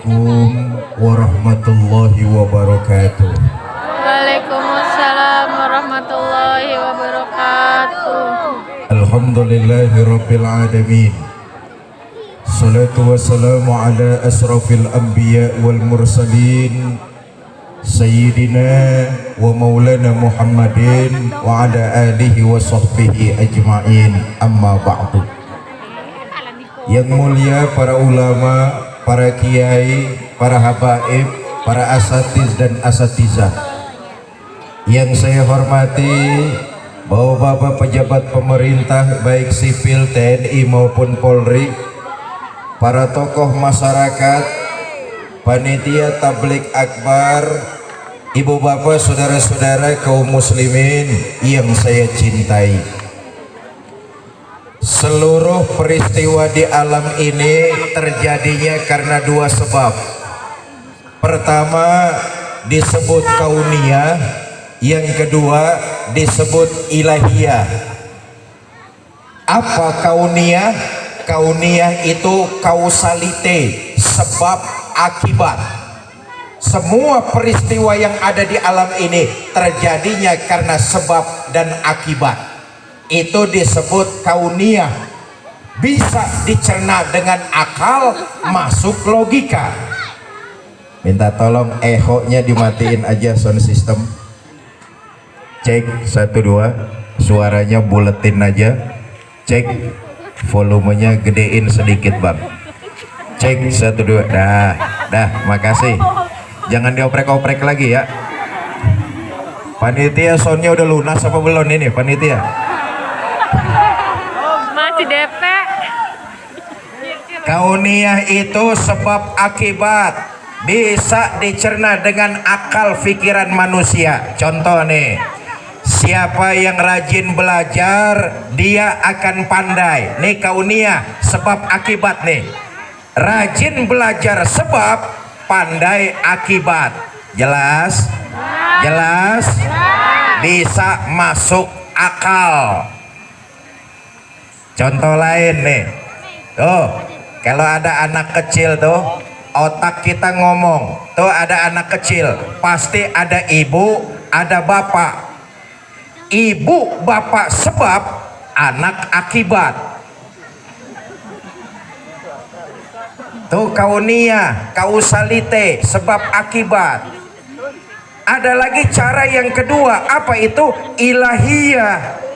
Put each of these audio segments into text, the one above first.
Assalamualaikum warahmatullahi wabarakatuh. Waalaikumsalam warahmatullahi wabarakatuh. Alhamdulillahi rabbil alamin. Salatu wassalamu ala asrafil anbiya wal mursalin Sayyidina wa maulana Muhammadin wa ala alihi wa sahbihi ajma'in, amma ba'du. Yang mulia para ulama, para kiai, para habaib, para asatiz dan asatizah yang saya hormati, bapak-bapak pejabat pemerintah baik sipil, TNI maupun Polri, para tokoh masyarakat, panitia tabligh akbar, ibu bapak, saudara-saudara kaum muslimin yang saya cintai. Seluruh peristiwa di alam ini terjadinya karena dua sebab. Pertama disebut kauniyah, yang kedua disebut ilahiyah. Apa kauniyah? Kauniyah itu kausalite, sebab akibat. Semua peristiwa yang ada di alam ini terjadinya karena sebab dan akibat. Itu disebut kauniyah, bisa dicerna dengan akal, masuk logika. Minta tolong echo-nya dimatiin aja, sound system. Cek 1 2, suaranya buletin aja. Cek volumenya gedein sedikit bang. Cek 1 2, dah makasih. Jangan dioprek-oprek lagi ya. Panitia soundnya udah lunas apa belum ini panitia? Masih DP. Kauniyah itu sebab akibat, bisa dicerna dengan akal pikiran manusia. Contoh nih, siapa yang rajin belajar dia akan pandai. Nih kauniyah, sebab akibat nih. Rajin belajar sebab, pandai akibat. Jelas? Jelas? Bisa masuk akal. Contoh lain nih, tuh kalau ada anak kecil tuh, otak kita ngomong, tuh ada anak kecil, pasti ada ibu, ada bapak. Ibu bapak sebab, anak akibat. Tuh kauniyah, kausalite, sebab akibat. Ada lagi cara yang kedua, apa itu? Ilahiyah.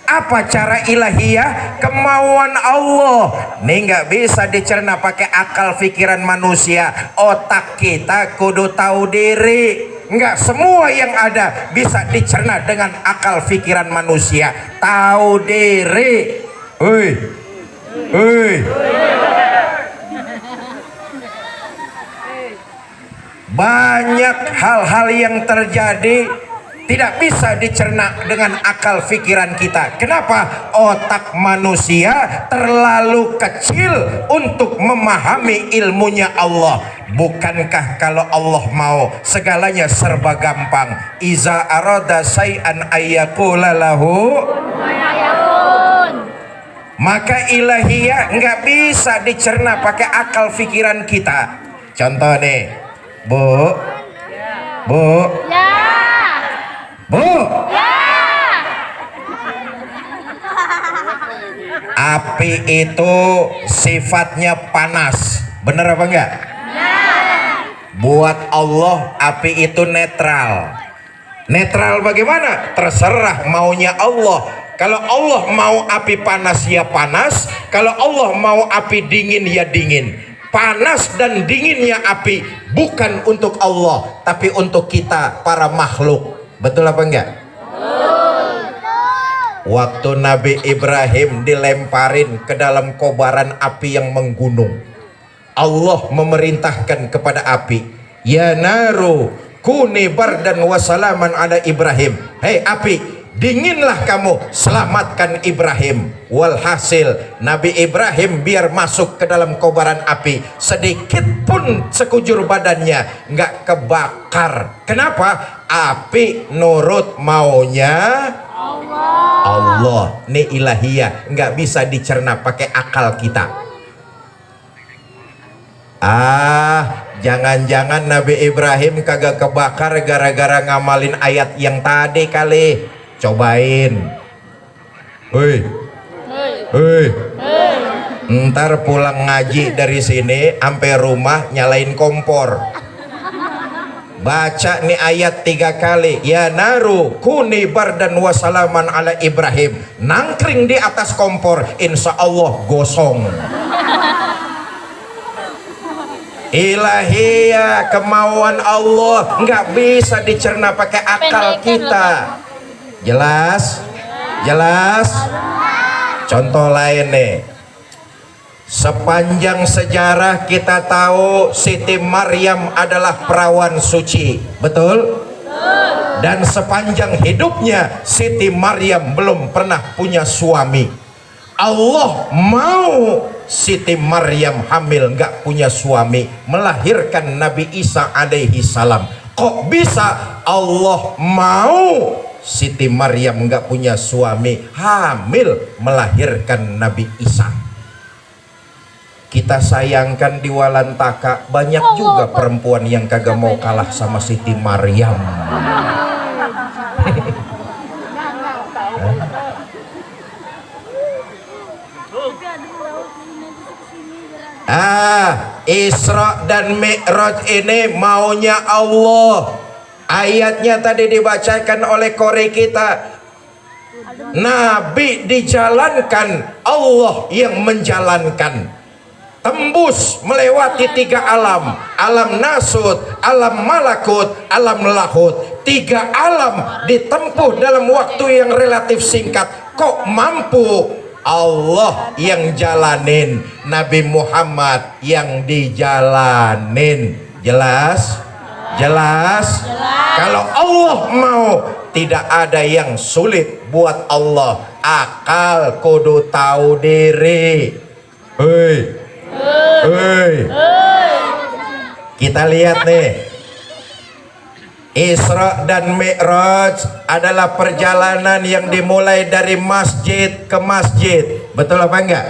Apa cara ilahiyah? Kemauan Allah. Nih nggak bisa dicerna pakai akal pikiran manusia. Otak kita kudu tahu diri. Nggak semua yang ada bisa dicerna dengan akal pikiran manusia. Tahu diri. Hei, hei. Banyak hal-hal yang terjadi tidak bisa dicerna dengan akal pikiran kita. Kenapa? Otak manusia terlalu kecil untuk memahami ilmunya Allah. Bukankah kalau Allah mau segalanya serba gampang? Iza arada say'an ayyaqula lahu, maka ilahiyah nggak bisa dicerna pakai akal pikiran kita. Contoh nih, Bu, Bu, Bu, api itu sifatnya panas, bener apa enggak? Buat Allah api itu netral. Netral bagaimana? Terserah maunya Allah. Kalau Allah mau api panas ya panas, kalau Allah mau api dingin ya dingin. Panas dan dinginnya api bukan untuk Allah, tapi untuk kita para makhluk. Betul apa enggak? Waktu Nabi Ibrahim dilemparin ke dalam kobaran api yang menggunung, Allah memerintahkan kepada api, ya naru kuni bardan wa salaman ala Ibrahim. Hei api, dinginlah kamu, selamatkan Ibrahim. Walhasil Nabi Ibrahim biar masuk ke dalam kobaran api, sedikit pun sekujur badannya nggak kebakar. Kenapa? Api nurut maunya Allah. Ini ilahiyah, nggak bisa dicerna pakai akal kita. Jangan-jangan Nabi Ibrahim kagak kebakar gara-gara ngamalin ayat yang tadi kali. Cobain. Hei. Ntar pulang ngaji dari sini sampai rumah nyalain kompor. Baca nih ayat 3 kali. Ya naru kuni bardan wasalaman ala Ibrahim. Nangkring di atas kompor, insya Allah gosong. Ilahiyah, kemauan Allah nggak bisa dicerna pakai akal kita. Jelas? Contoh lain nih. Sepanjang sejarah kita tahu Siti Maryam adalah perawan suci, betul? Dan sepanjang hidupnya Siti Maryam belum pernah punya suami. Allah mau Siti Maryam hamil nggak punya suami, melahirkan Nabi Isa alaihi salam. Kok bisa Allah mau Siti Maryam nggak punya suami, hamil melahirkan Nabi Isa? Kita sayangkan di Walantaka banyak juga perempuan yang kagak mau kalah sama Siti Maryam. Isra dan Mi'raj ini maunya Allah. Ayatnya tadi dibacakan oleh kori kita. Nabi dijalankan, Allah yang menjalankan. Tembus melewati 3 alam. Alam nasut, alam malakut, alam lahut. 3 alam ditempuh dalam waktu yang relatif singkat. Kok mampu? Allah yang jalanin, Nabi Muhammad yang dijalanin. Jelas? Kalau Allah mau, tidak ada yang sulit buat Allah. Akal kudu tahu diri. Hei. Kita lihat nih. Isra dan Mi'raj adalah perjalanan yang dimulai dari masjid ke masjid. Betul apa enggak?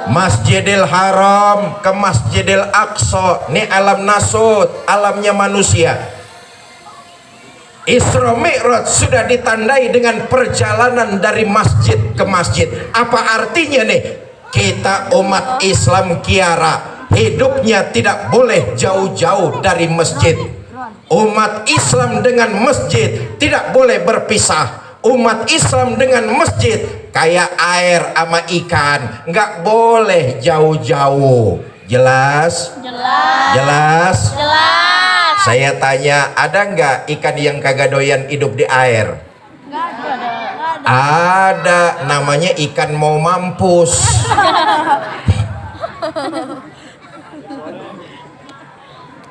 Masjidil Haram ke Masjidil Aqsa. Ini alam nasut, alamnya manusia. Isra Mi'raj sudah ditandai dengan perjalanan dari masjid ke masjid. Apa artinya nih? Kita umat Islam kiara, hidupnya tidak boleh jauh-jauh dari masjid. Umat Islam dengan masjid tidak boleh berpisah. Umat Islam dengan masjid kayak air sama ikan, nggak boleh jauh-jauh. Jelas? Saya tanya, ada nggak ikan yang kagak doyan hidup di air? Ada, namanya ikan mau mampus.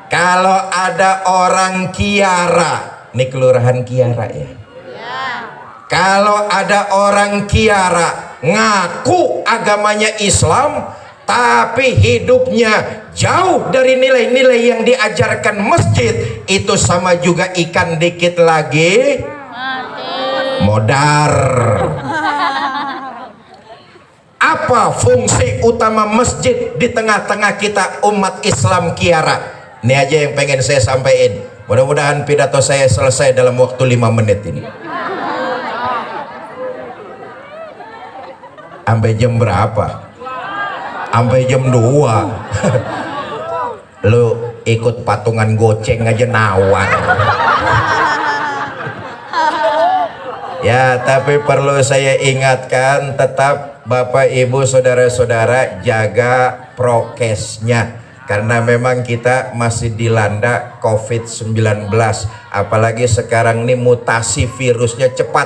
Kalau ada orang Kiara, ini kelurahan Kiara ya. Kalau ada orang Kiara ngaku agamanya Islam, tapi hidupnya jauh dari nilai-nilai yang diajarkan masjid, itu sama juga ikan dikit lagi modar. Apa fungsi utama masjid di tengah-tengah kita umat Islam Kiara? Ini aja yang pengen saya sampaikan. Mudah-mudahan pidato saya selesai dalam waktu 5 menit ini. Sampai jam berapa? Sampai jam 2. Lu ikut patungan goceng aja nawar. Ya, tapi perlu saya ingatkan, tetap Bapak Ibu saudara-saudara jaga prokesnya. Karena memang kita masih dilanda COVID-19. Apalagi sekarang ini mutasi virusnya cepat.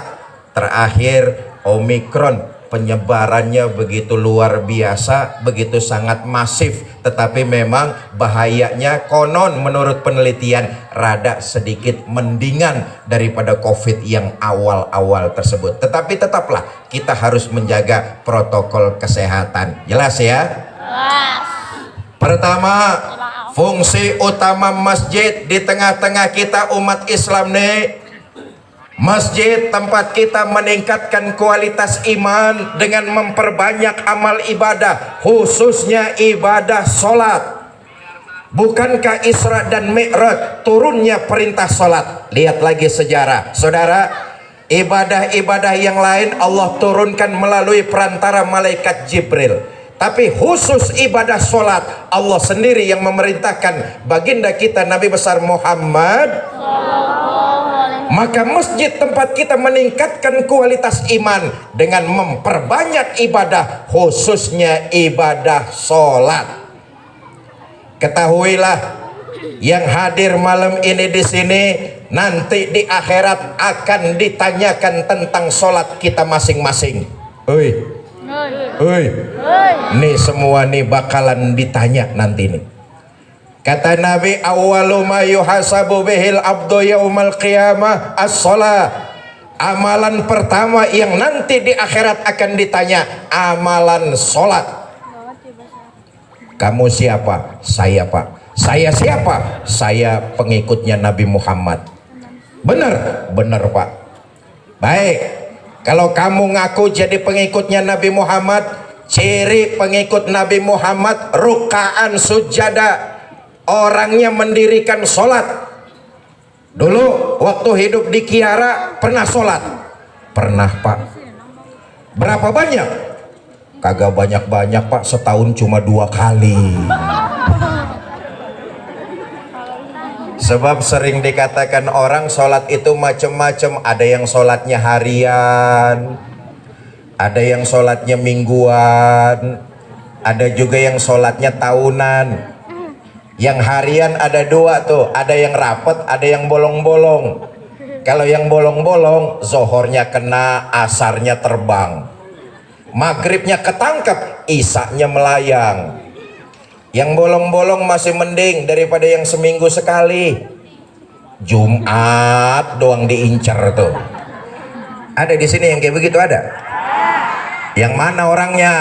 Terakhir Omikron, penyebarannya begitu luar biasa, begitu sangat masif. Tetapi memang bahayanya konon menurut penelitian rada sedikit mendingan daripada COVID yang awal-awal tersebut. Tetapi tetaplah kita harus menjaga protokol kesehatan. Jelas ya? Pertama, fungsi utama masjid di tengah-tengah kita umat Islam nih. Masjid tempat kita meningkatkan kualitas iman dengan memperbanyak amal ibadah, khususnya ibadah sholat. Bukankah Isra dan Mi'raj turunnya perintah sholat? Lihat lagi sejarah, saudara. Ibadah-ibadah yang lain Allah turunkan melalui perantara malaikat Jibril, tapi khusus ibadah sholat Allah sendiri yang memerintahkan baginda kita Nabi besar Muhammad. Maka masjid tempat kita meningkatkan kualitas iman dengan memperbanyak ibadah, khususnya ibadah sholat. Ketahuilah, yang hadir malam ini di sini nanti di akhirat akan ditanyakan tentang sholat kita masing-masing. Oi, oi, nih semua nih bakalan ditanya nanti nih. Kata Nabi, awwalu ma yuhasabu bihil abdu yaumal qiyamah as-shalah. Amalan pertama yang nanti di akhirat akan ditanya, amalan sholat. Kamu siapa? Saya, Pak. Saya siapa? Saya pengikutnya Nabi Muhammad. Benar? Benar, Pak. Baik, kalau kamu ngaku jadi pengikutnya Nabi Muhammad, ciri pengikut Nabi Muhammad rukaan sujada, orangnya mendirikan sholat. Dulu waktu hidup di Kiara pernah sholat? Pernah, Pak. Berapa banyak? Kagak banyak-banyak, Pak. Setahun cuma 2 kali. Sebab sering dikatakan orang sholat itu macam-macam. Ada yang sholatnya harian, ada yang sholatnya mingguan, ada juga yang sholatnya tahunan. Yang harian ada 2 tuh, ada yang rapet, ada yang bolong-bolong. Kalau yang bolong-bolong, zohornya kena, asarnya terbang, maghribnya ketangkep, isaknya melayang. Yang bolong-bolong masih mending daripada yang seminggu sekali. Jumat doang diincar tuh. Ada di sini yang kayak begitu, ada? Yang mana orangnya?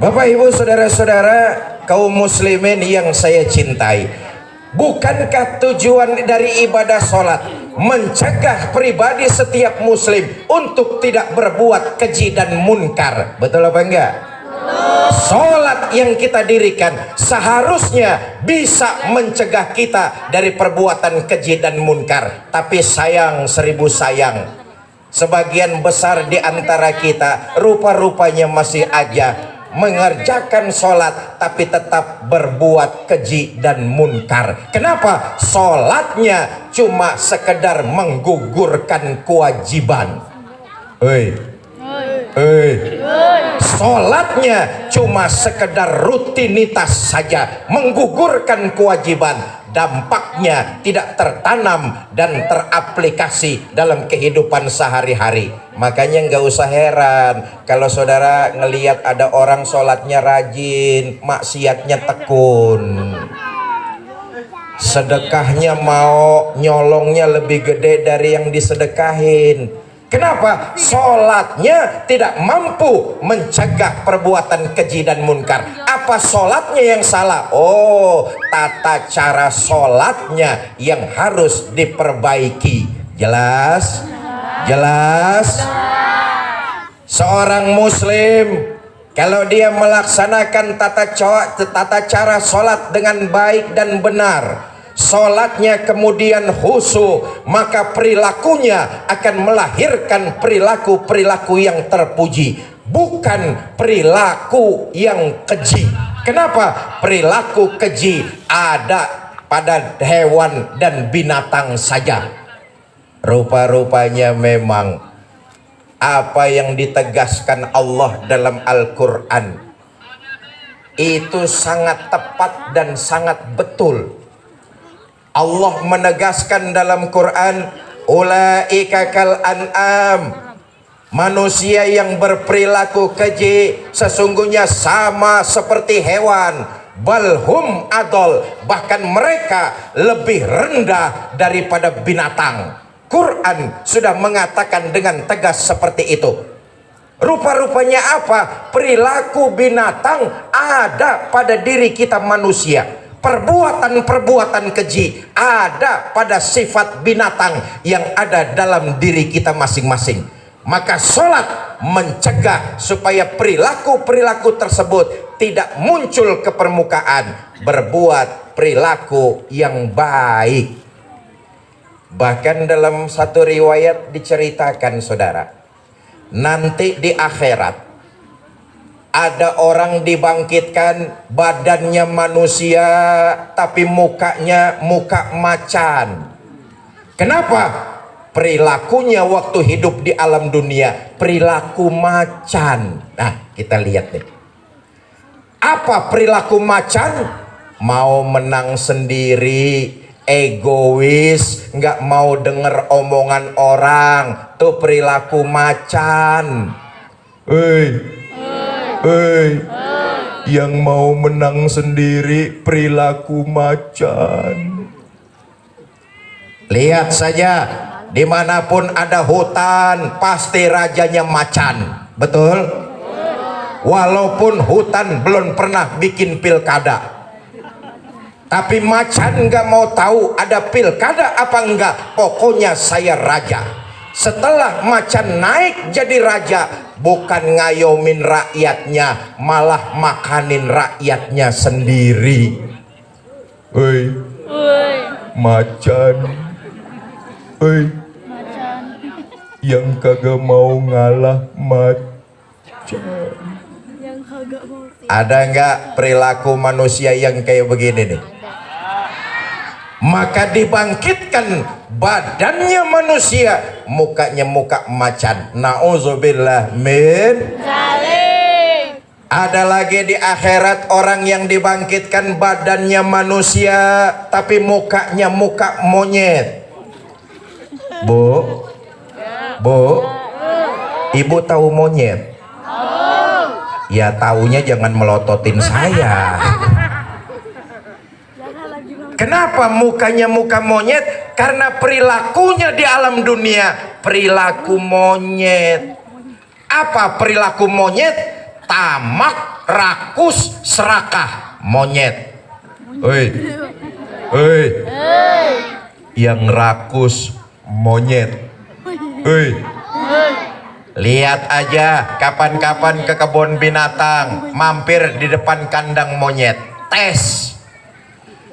Bapak Ibu saudara-saudara kaum muslimin yang saya cintai, bukankah tujuan dari ibadah sholat mencegah pribadi setiap muslim untuk tidak berbuat keji dan munkar? Betul apa enggak? Sholat yang kita dirikan seharusnya bisa mencegah kita dari perbuatan keji dan munkar. Tapi sayang, seribu sayang, sebagian besar di antara kita rupa-rupanya masih aja mengerjakan sholat tapi tetap berbuat keji dan munkar. Kenapa? Sholatnya cuma sekedar menggugurkan kewajiban. Sholatnya cuma sekedar rutinitas saja, menggugurkan kewajiban. Dampaknya tidak tertanam dan teraplikasi dalam kehidupan sehari-hari. Makanya nggak usah heran kalau saudara ngelihat ada orang sholatnya rajin, maksiatnya tekun, sedekahnya mau nyolongnya lebih gede dari yang disedekahin. Kenapa? Sholatnya tidak mampu mencegah perbuatan keji dan munkar. Apa sholatnya yang salah? Oh, tata cara sholatnya yang harus diperbaiki. Jelas? Jelas? Seorang muslim kalau dia melaksanakan tata cara sholat dengan baik dan benar, sholatnya kemudian khusyuk, maka perilakunya akan melahirkan perilaku-perilaku yang terpuji, bukan perilaku yang keji. Kenapa? Perilaku keji ada pada hewan dan binatang saja. Rupa-rupanya memang apa yang ditegaskan Allah dalam Al-Quran itu sangat tepat dan sangat betul. Allah menegaskan dalam Quran, ulaika kal an'am, manusia yang berperilaku keji sesungguhnya sama seperti hewan, balhum adol, bahkan mereka lebih rendah daripada binatang. Quran sudah mengatakan dengan tegas seperti itu. Rupa-rupanya apa? Perilaku binatang ada pada diri kita manusia. Perbuatan-perbuatan keji ada pada sifat binatang yang ada dalam diri kita masing-masing. Maka sholat mencegah supaya perilaku-perilaku tersebut tidak muncul ke permukaan, berbuat perilaku yang baik. Bahkan dalam satu riwayat diceritakan, saudara, nanti di akhirat ada orang dibangkitkan, badannya manusia tapi mukanya muka macan. Kenapa? Perilakunya waktu hidup di alam dunia perilaku macan. Nah, kita lihat nih. Apa perilaku macan? Mau menang sendiri, egois, nggak mau denger omongan orang. Tuh perilaku macan. Yang mau menang sendiri perilaku macan. Lihat saja, dimanapun ada hutan pasti rajanya macan, betul? Walaupun hutan belum pernah bikin pilkada, tapi macan nggak mau tahu ada pilkada apa enggak, pokoknya saya raja. Setelah macan naik jadi raja, bukan ngayomin rakyatnya, malah makanin rakyatnya sendiri. Macan, yang kagak mau ngalah macan. Ada nggak perilaku manusia yang kayak begini nih? Maka dibangkitkan badannya manusia, mukanya muka macan. Nauzubillah min dzalik. Ada lagi di akhirat orang yang dibangkitkan badannya manusia tapi mukanya muka monyet. Bu, ibu tahu monyet? Ya taunya jangan melototin saya. Kenapa mukanya muka monyet? Karena perilakunya di alam dunia perilaku monyet. Apa perilaku monyet? Tamak, rakus, serakah, monyet. Yang rakus monyet. Lihat aja kapan-kapan ke kebun binatang, mampir di depan kandang monyet, tes,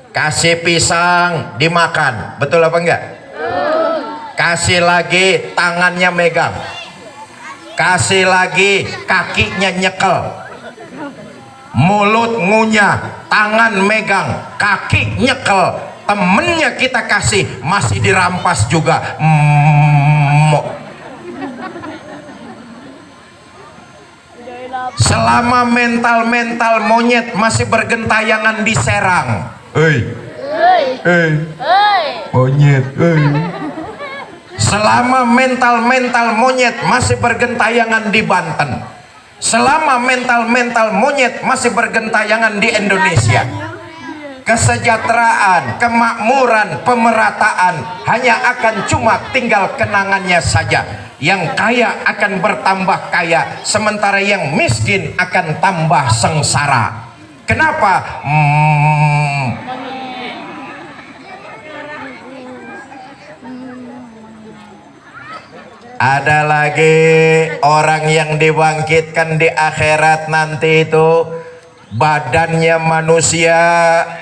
kasih pisang dimakan, betul apa enggak? Kasih lagi tangannya megang, kasih lagi kakinya nyekel, mulut ngunyah, tangan megang, kaki nyekel. Temennya kita kasih masih dirampas juga. Selama mental monyet masih bergentayangan di Serang, monyet. Selama mental monyet masih bergentayangan di Banten, selama mental monyet masih bergentayangan di Indonesia, kesejahteraan, kemakmuran, pemerataan hanya akan cuma tinggal kenangannya saja. Yang kaya akan bertambah kaya, sementara yang miskin akan tambah sengsara. Kenapa? Ada lagi orang yang dibangkitkan di akhirat nanti itu badannya manusia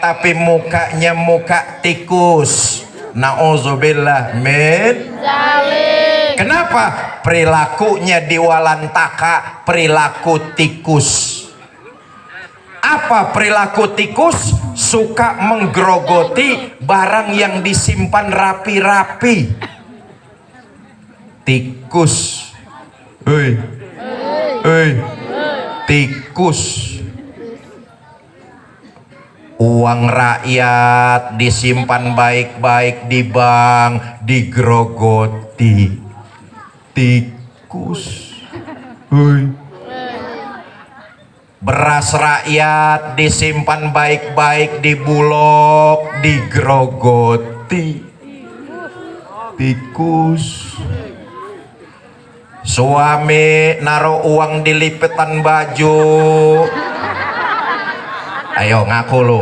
tapi mukanya muka tikus. Nauzubillah min dzalik. Kenapa? Perilakunya diwalantaka perilaku tikus. Apa perilaku tikus? Suka menggerogoti barang yang disimpan rapi-rapi. Tikus. Tikus. Uang rakyat disimpan baik-baik di bank, digerogoti. Tikus. Beras rakyat disimpan baik-baik di Bulog, digerogoti. Tikus. Suami naruh uang di lipetan baju. Ayo ngaku lu.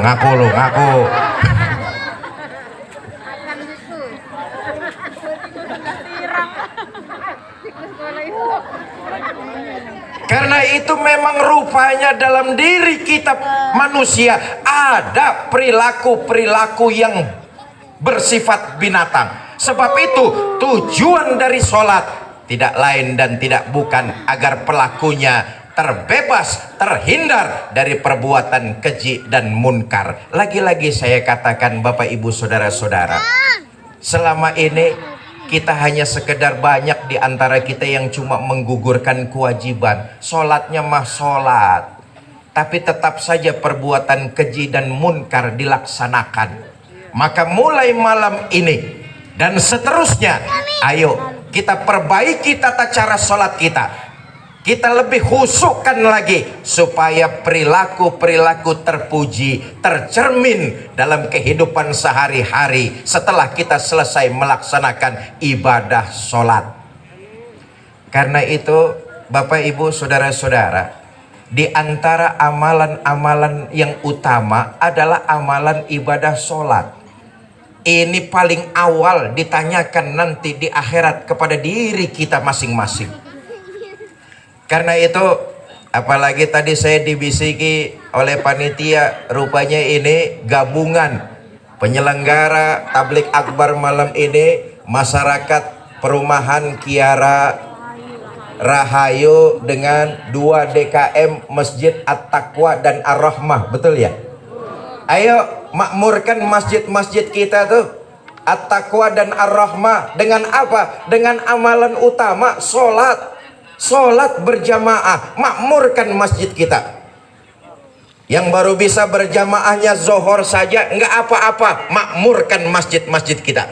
Karena itu memang rupanya dalam diri kita manusia ada perilaku-perilaku yang bersifat binatang. Sebab itu tujuan dari sholat tidak lain dan tidak bukan agar pelakunya terbebas, terhindar dari perbuatan keji dan munkar. Lagi-lagi saya katakan Bapak Ibu Saudara-saudara, selama ini kita hanya sekedar banyak di antara kita yang cuma menggugurkan kewajiban. Sholatnya mah sholat, tapi tetap saja perbuatan keji dan munkar dilaksanakan. Maka mulai malam ini dan seterusnya, ayo kita perbaiki tata cara sholat kita. Kita lebih khusyukkan lagi supaya perilaku-perilaku terpuji tercermin dalam kehidupan sehari-hari setelah kita selesai melaksanakan ibadah sholat. Karena itu Bapak Ibu Saudara-saudara, di antara amalan-amalan yang utama adalah amalan ibadah sholat. Ini paling awal ditanyakan nanti di akhirat kepada diri kita masing-masing. Karena itu apalagi tadi saya dibisiki oleh panitia, rupanya ini gabungan penyelenggara tablik akbar malam ini masyarakat perumahan Kiara Rahayu dengan 2 DKM Masjid At-Taqwa dan Ar-Rahmah, betul ya? Ayo makmurkan masjid-masjid kita tuh At-Taqwa dan Ar-Rahmah dengan apa? Dengan amalan utama sholat. Sholat berjamaah, makmurkan masjid kita. Yang baru bisa berjamaahnya zohor saja nggak apa-apa, makmurkan masjid-masjid kita.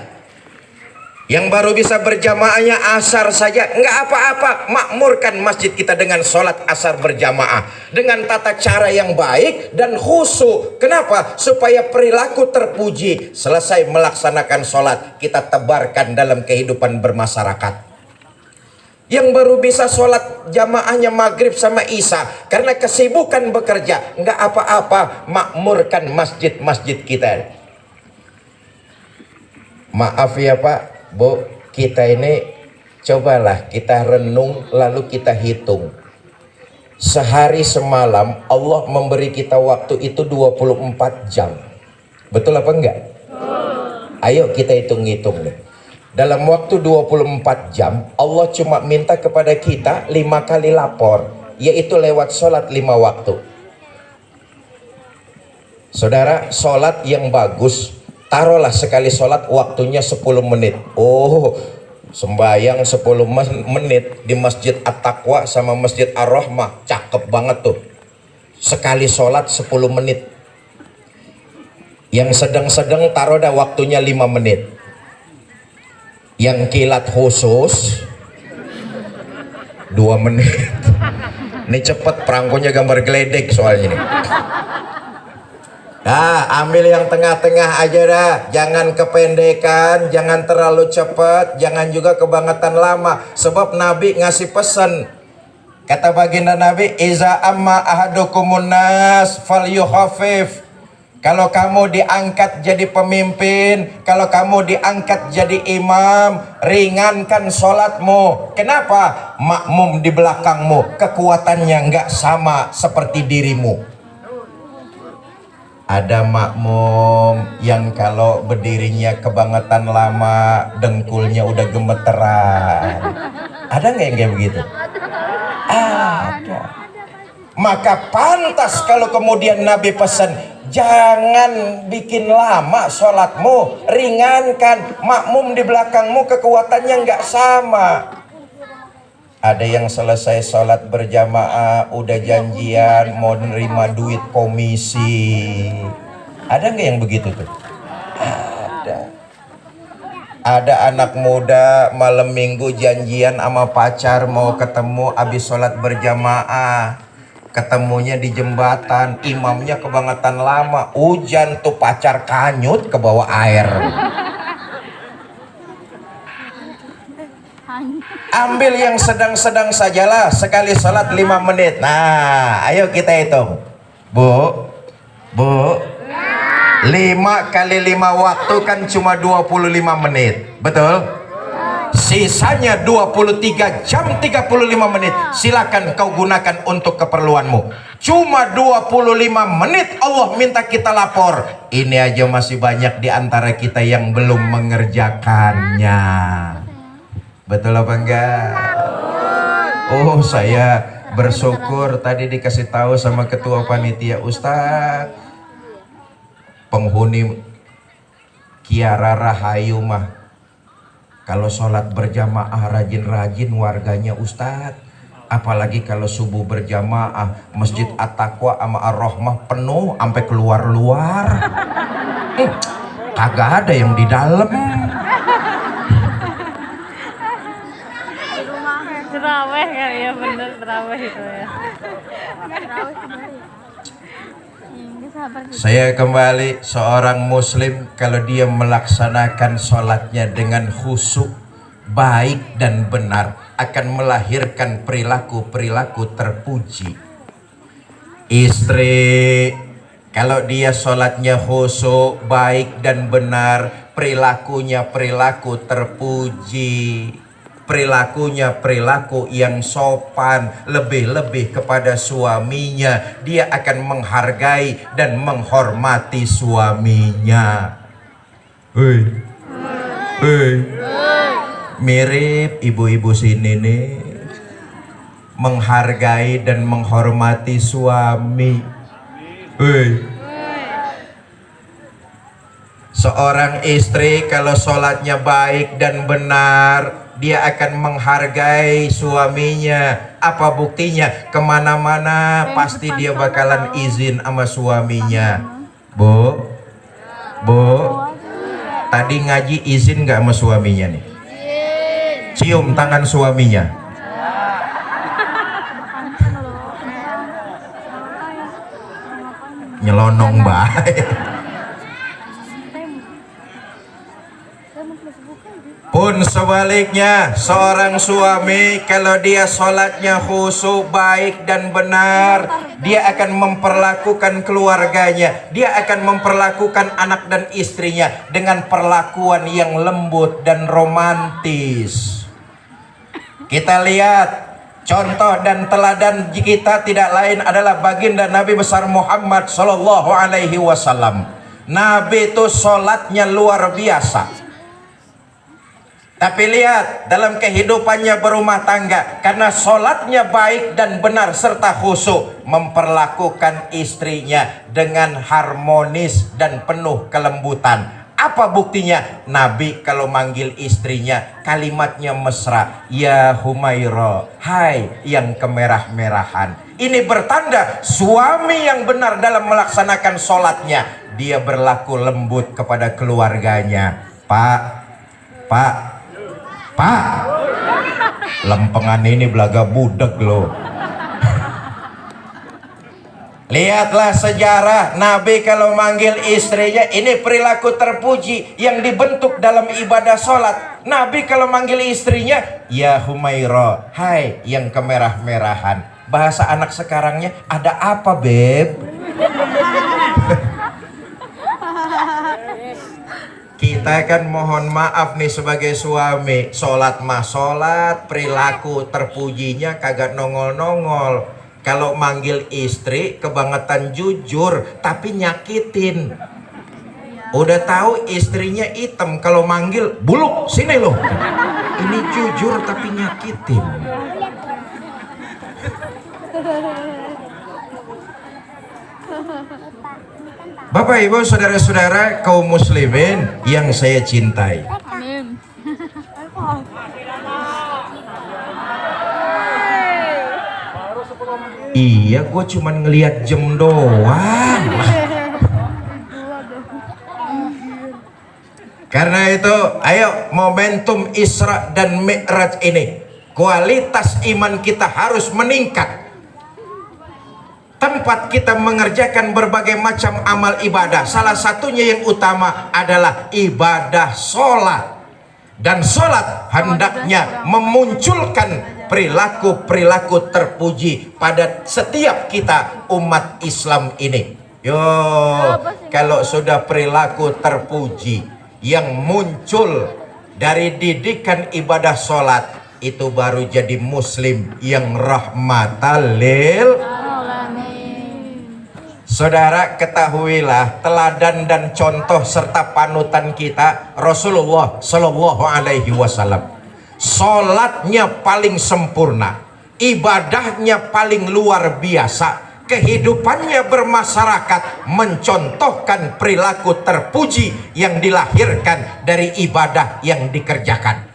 Yang baru bisa berjamaahnya asar saja nggak apa-apa, makmurkan masjid kita dengan sholat asar berjamaah dengan tata cara yang baik dan khusyuk. Kenapa? Supaya perilaku terpuji. Selesai melaksanakan sholat, kita tebarkan dalam kehidupan bermasyarakat. Yang baru bisa sholat jamaahnya maghrib sama isya karena kesibukan bekerja, nggak apa-apa, makmurkan masjid-masjid kita. Maaf ya Pak, Bu, kita ini cobalah kita renung lalu kita hitung. Sehari semalam Allah memberi kita waktu itu 24 jam. Betul apa enggak? Ayo kita hitung-hitung nih. Dalam waktu 24 jam Allah cuma minta kepada kita 5 kali lapor, yaitu lewat sholat 5 waktu. Saudara, sholat yang bagus, taruhlah sekali sholat waktunya 10 menit. Oh, sembayang 10 menit di Masjid At-Taqwa sama Masjid Ar-Rahmah, cakep banget tuh. Sekali sholat 10 menit. Yang sedang-sedang taruh dah waktunya 5 menit. Yang kilat khusus 2 menit. Ini cepet, perangkonya gambar geledek soalnya nih. Nah, ambil yang tengah-tengah aja dah. Jangan kependekan, jangan terlalu cepat, jangan juga kebangetan lama. Sebab Nabi ngasih pesan. Kata baginda Nabi, iza amma ahadukumun nas falyukhafif. Kalau kamu diangkat jadi pemimpin, kalau kamu diangkat jadi imam, ringankan sholatmu. Kenapa? Makmum di belakangmu kekuatannya nggak sama seperti dirimu. Ada makmum yang kalau berdirinya kebangetan lama, dengkulnya udah gemeteran. Ada nggak yang kayak begitu? Ada. Maka pantas kalau kemudian Nabi pesan, jangan bikin lama sholatmu, ringankan. Makmum di belakangmu kekuatannya nggak sama. Ada yang selesai sholat berjamaah udah janjian mau nerima duit komisi. Ada nggak yang begitu tuh? Ada. Ada anak muda malam minggu janjian sama pacar mau ketemu abis sholat berjamaah. Ketemunya di jembatan, imamnya kebangetan lama, hujan tuh pacar kanyut ke bawah air. Ambil yang sedang-sedang sajalah, sekali sholat 5 menit. Nah, ayo kita hitung. Bu, 5 kali 5 waktu kan cuma 25 menit, betul? Sisanya 23 jam 35 menit silakan kau gunakan untuk keperluanmu. Cuma 25 menit Allah minta kita lapor. Ini aja masih banyak di antara kita yang belum mengerjakannya. Betul apa enggak? Oh, saya bersyukur tadi dikasih tahu sama ketua panitia, Ustaz, penghuni Kiara Rahayu mah kalau sholat berjamaah rajin-rajin warganya, Ustadz. Apalagi kalau subuh berjamaah Masjid At-Taqwa sama Ar-Rahmah penuh sampai keluar-luar. Kagak ada yang di dalam. Terawih kali ya, bener terawih itu ya. Saya kembali, seorang muslim kalau dia melaksanakan sholatnya dengan khusyuk, baik dan benar, akan melahirkan perilaku-perilaku terpuji. Istri kalau dia sholatnya khusyuk, baik dan benar, perilakunya perilaku terpuji. Perilakunya perilaku yang sopan, lebih-lebih kepada suaminya. Dia akan menghargai dan menghormati suaminya. Hei, hei, mirip ibu-ibu sini nih, menghargai dan menghormati suami. Hei. Seorang istri kalau sholatnya baik dan benar, dia akan menghargai suaminya. Apa buktinya? Kemana-mana pasti dia bakalan izin sama suaminya. Bu, tadi ngaji izin gak sama suaminya nih? Cium tangan suaminya. Nyelonong baik. Pun sebaliknya, seorang suami kalau dia sholatnya khusyuk, baik dan benar, dia akan memperlakukan keluarganya, dia akan memperlakukan anak dan istrinya dengan perlakuan yang lembut dan romantis. Kita lihat contoh dan teladan kita tidak lain adalah baginda Nabi besar Muhammad Sallallahu Alaihi Wasallam. Nabi itu sholatnya luar biasa. Tapi lihat dalam kehidupannya berumah tangga, karena sholatnya baik dan benar serta khusyuk, memperlakukan istrinya dengan harmonis dan penuh kelembutan. Apa buktinya? Nabi kalau manggil istrinya kalimatnya mesra, ya Humaira, hai yang kemerah-merahan. Ini bertanda suami yang benar dalam melaksanakan sholatnya, dia berlaku lembut kepada keluarganya. Pak, lempengan ini belaga budak loh. Lihatlah sejarah Nabi kalau manggil istrinya, ini perilaku terpuji yang dibentuk dalam ibadah sholat. Nabi kalau manggil istrinya, ya Humaira, hai yang kemerah-merahan. Bahasa anak sekarangnya, ada apa beb? Kita kan mohon maaf nih sebagai suami, sholat mah sholat, perilaku terpujinya kagak nongol-nongol. Kalau manggil istri kebangetan jujur tapi nyakitin. Udah tahu istrinya hitam, kalau manggil buluk sini loh. Ini jujur tapi nyakitin. Bapak Ibu saudara-saudara kaum muslimin yang saya cintai. Amin. Iya, gue cuman ngelihat jam doang. Karena itu, ayo momentum Isra dan Mi'raj ini, kualitas iman kita harus meningkat. Tempat kita mengerjakan berbagai macam amal ibadah, salah satunya yang utama adalah ibadah sholat. Dan sholat hendaknya memunculkan perilaku-perilaku terpuji pada setiap kita umat Islam ini. Yo, kalau sudah perilaku terpuji yang muncul dari didikan ibadah sholat, itu baru jadi muslim yang rahmatan lil. Saudara, ketahuilah teladan dan contoh serta panutan kita Rasulullah Shallallahu Alaihi Wasallam. Sholatnya paling sempurna, ibadahnya paling luar biasa, kehidupannya bermasyarakat mencontohkan perilaku terpuji yang dilahirkan dari ibadah yang dikerjakan.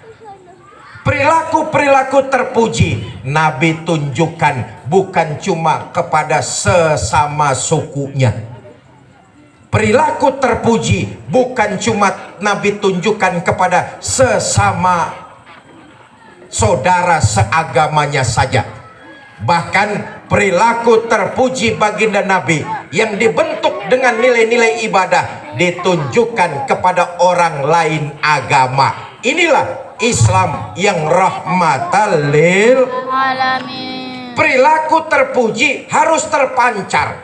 Perilaku-perilaku terpuji Nabi tunjukkan bukan cuma kepada sesama sukunya. Perilaku terpuji bukan cuma Nabi tunjukkan kepada sesama saudara seagamanya saja. Bahkan perilaku terpuji baginda Nabi yang dibentuk dengan nilai-nilai ibadah ditunjukkan kepada orang lain agama. Inilah Islam yang rahmatan lil alamin. Perilaku terpuji harus terpancar.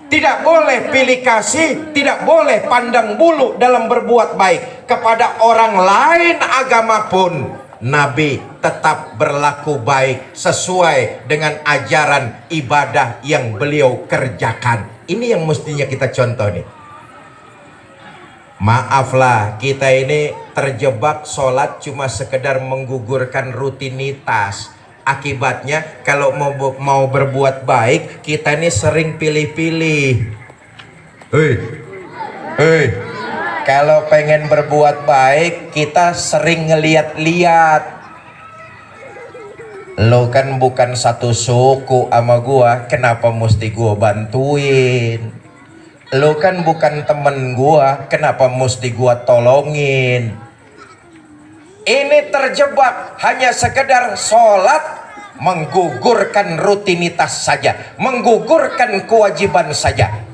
Tidak boleh pilih kasih, tidak boleh pandang bulu dalam berbuat baik kepada orang lain agama pun. Nabi tetap berlaku baik sesuai dengan ajaran ibadah yang beliau kerjakan. Ini yang mestinya kita contoh nih. Maaflah, kita ini terjebak sholat cuma sekedar menggugurkan rutinitas. Akibatnya kalau mau berbuat baik, kita ini sering pilih-pilih. Kalau pengen berbuat baik, kita sering ngeliat-liat. Lo kan bukan satu suku sama gua, kenapa mesti gua bantuin? Lo kan bukan temen gua, kenapa mesti gua tolongin? Ini terjebak hanya sekedar sholat, menggugurkan rutinitas saja, menggugurkan kewajiban saja.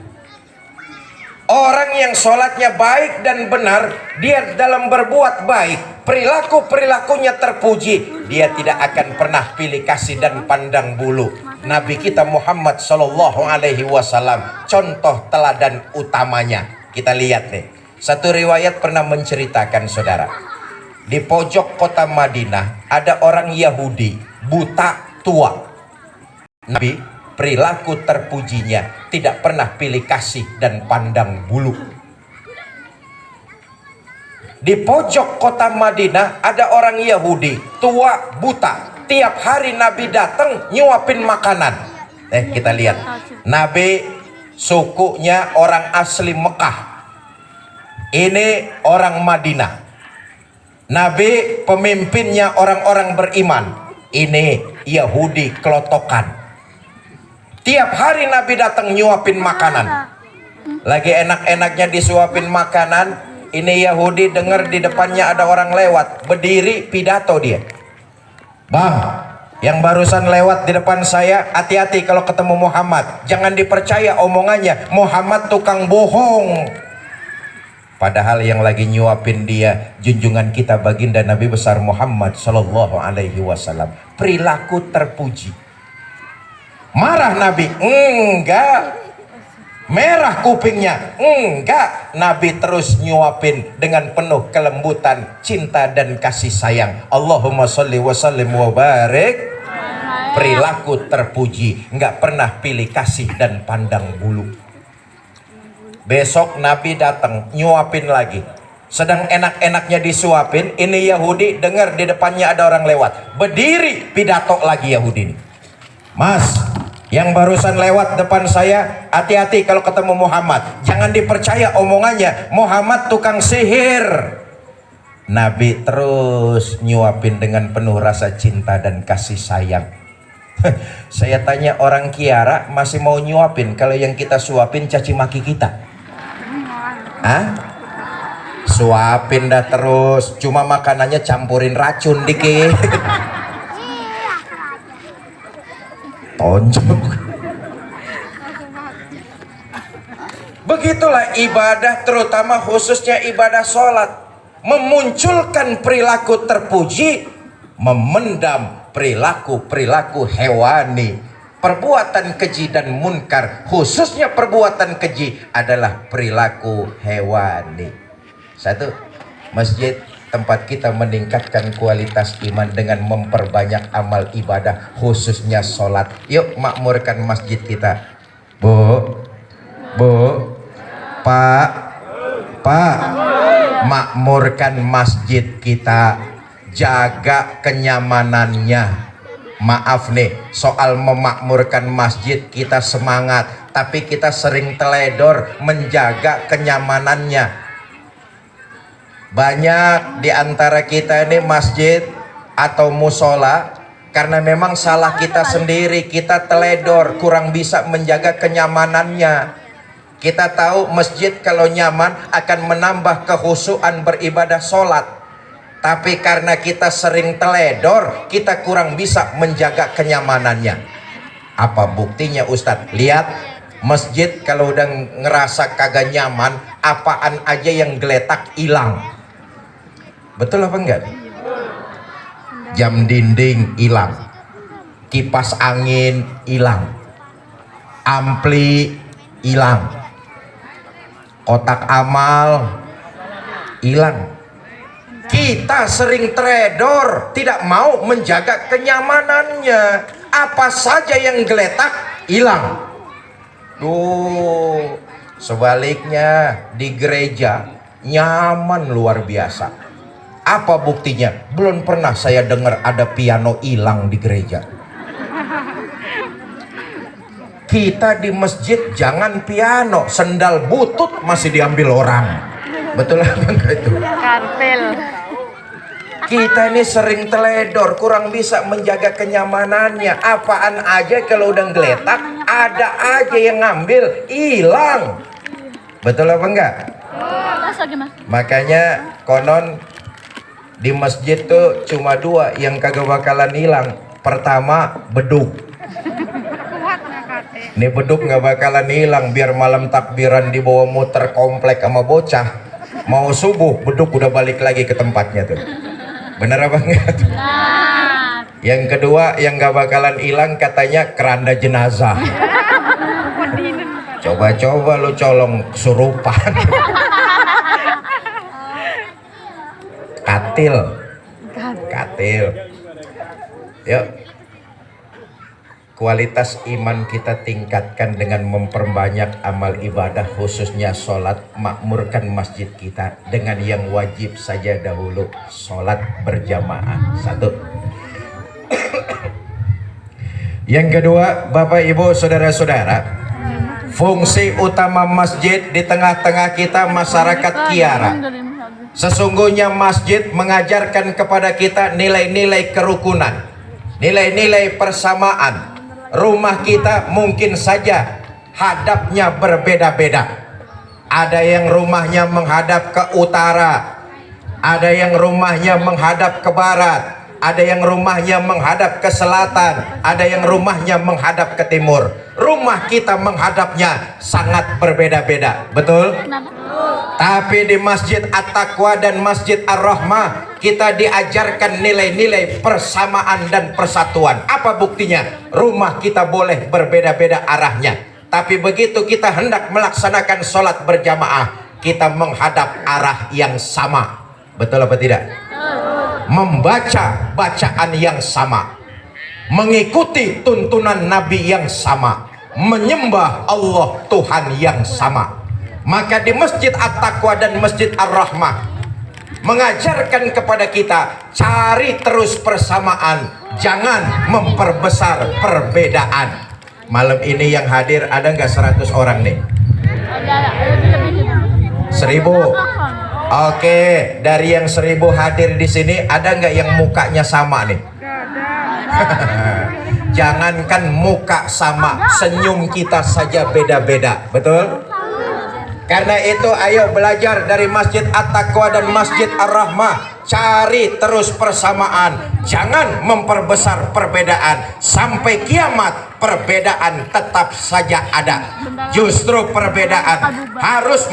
Orang yang sholatnya baik dan benar, dia dalam berbuat baik, perilaku-perilakunya terpuji, dia tidak akan pernah pilih kasih dan pandang bulu. Nabi kita Muhammad Sallallahu Alaihi Wasallam contoh teladan utamanya. Kita lihat nih, satu riwayat pernah menceritakan, saudara, di pojok kota Madinah ada orang Yahudi buta tua. Nabi perilaku terpujinya tidak pernah pilih kasih dan pandang bulu. Di pojok kota Madinah ada orang Yahudi tua buta. Tiap hari Nabi datang nyuapin makanan. Kita lihat, Nabi sukunya orang asli Mekah, ini orang Madinah. Nabi pemimpinnya orang-orang beriman, ini Yahudi kelotokan. Tiap hari Nabi datang nyuapin makanan. Lagi enak-enaknya disuapin makanan, ini Yahudi dengar di depannya ada orang lewat, berdiri pidato dia. Bang, yang barusan lewat di depan saya, hati-hati kalau ketemu Muhammad, jangan dipercaya omongannya, Muhammad tukang bohong. Padahal yang lagi nyuapin dia junjungan kita baginda Nabi besar Muhammad Sallallahu Alaihi Wasallam. Perilaku terpuji. Marah Nabi? Enggak. Merah kupingnya? Enggak. Nabi terus nyuapin dengan penuh kelembutan, cinta dan kasih sayang. Allahumma sholli wa sallim wa barik. Perilaku terpuji, enggak pernah pilih kasih dan pandang bulu. Besok Nabi datang nyuapin lagi. Sedang enak-enaknya disuapin, ini Yahudi dengar di depannya ada orang lewat, berdiri pidato lagi Yahudi ini. Mas, yang barusan lewat depan saya, hati-hati kalau ketemu Muhammad, jangan dipercaya omongannya, Muhammad tukang sihir. Nabi terus nyuapin dengan penuh rasa cinta dan kasih sayang. Saya tanya orang Kiara masih mau nyuapin kalau yang kita suapin caci maki kita? Hah? Suapin dah terus, cuma makanannya campurin racun dikit. Tonjok. Begitulah ibadah, terutama khususnya ibadah sholat, memunculkan perilaku terpuji, memendam perilaku-perilaku hewani. Perbuatan keji dan munkar, khususnya perbuatan keji, adalah perilaku hewani. Satu, Masjid tempat kita meningkatkan kualitas iman dengan memperbanyak amal ibadah, khususnya sholat. Yuk makmurkan masjid kita. Bu, Pak, makmurkan masjid kita, jaga kenyamanannya. Maaf nih, soal memakmurkan masjid kita semangat, tapi kita sering teledor menjaga kenyamanannya. Banyak di antara kita ini masjid atau musola karena memang salah kita sendiri, kita teledor, kurang bisa menjaga kenyamanannya. Kita tahu masjid kalau nyaman akan menambah kehusuan beribadah sholat. Tapi karena kita sering teledor, kita kurang bisa menjaga kenyamanannya. Apa buktinya Ustadz? Lihat, masjid kalau udah ngerasa kagak nyaman, apaan aja yang geletak hilang. Betul apa enggak? Jam dinding hilang, kipas angin hilang, ampli hilang, kotak amal hilang. Kita sering teledor, tidak mau menjaga kenyamanannya. Apa saja yang geletak hilang. Duh, sebaliknya di gereja nyaman luar biasa. Apa buktinya? Belum pernah saya dengar ada piano hilang di gereja. Kita di masjid jangan piano, sendal butut masih diambil orang. Betul apa enggak itu? Karpel. Kita ini sering teledor, kurang bisa menjaga kenyamanannya. Apaan aja kalau udah geletak, ada aja yang ngambil, hilang. Betul apa enggak? Makanya konon di masjid tuh cuma dua yang kagak bakalan hilang. Pertama, beduk. Ini beduk nggak bakalan hilang, biar malam takbiran dibawa muter komplek sama bocah. Mau subuh, beduk udah balik lagi ke tempatnya tuh. Bener apa enggak? Yang kedua yang gak bakalan hilang katanya keranda jenazah. Coba-coba lu colong kesurupan. Katil. Yuk, kualitas iman kita tingkatkan dengan memperbanyak amal ibadah, khususnya sholat. Makmurkan masjid kita dengan yang wajib saja dahulu, sholat berjamaah. Satu. Yang kedua, Bapak Ibu Saudara-saudara, fungsi utama masjid di tengah-tengah kita masyarakat Kiara. Sesungguhnya masjid mengajarkan kepada kita nilai-nilai kerukunan, nilai-nilai persamaan. Rumah kita mungkin saja hadapnya berbeda-beda. Ada yang rumahnya menghadap ke utara, ada yang rumahnya menghadap ke barat, ada yang rumahnya menghadap ke selatan, ada yang rumahnya menghadap ke timur. Rumah kita menghadapnya sangat berbeda-beda, betul? Tapi di Masjid At-Taqwa dan Masjid Ar-Rahmah kita diajarkan nilai-nilai persamaan dan persatuan. Apa buktinya? Rumah kita boleh berbeda-beda arahnya, tapi begitu kita hendak melaksanakan sholat berjamaah, kita menghadap arah yang sama. Betul apa tidak? Membaca bacaan yang sama, mengikuti tuntunan Nabi yang sama, menyembah Allah Tuhan yang sama. Maka di Masjid At-Taqwa dan Masjid Ar-Rahmah mengajarkan kepada kita cari terus persamaan, jangan memperbesar perbedaan. Malam ini yang hadir ada nggak 100 orang nih? 1000. Oke, dari yang 1000 hadir di sini ada nggak yang mukanya sama nih? Jangankan muka sama, senyum kita saja beda-beda, betul? Karena itu ayo belajar dari Masjid At-Taqwa dan Masjid Ar-Rahmah. Cari terus persamaan, jangan memperbesar perbedaan. Sampai kiamat perbedaan tetap saja ada. Justru perbedaan harus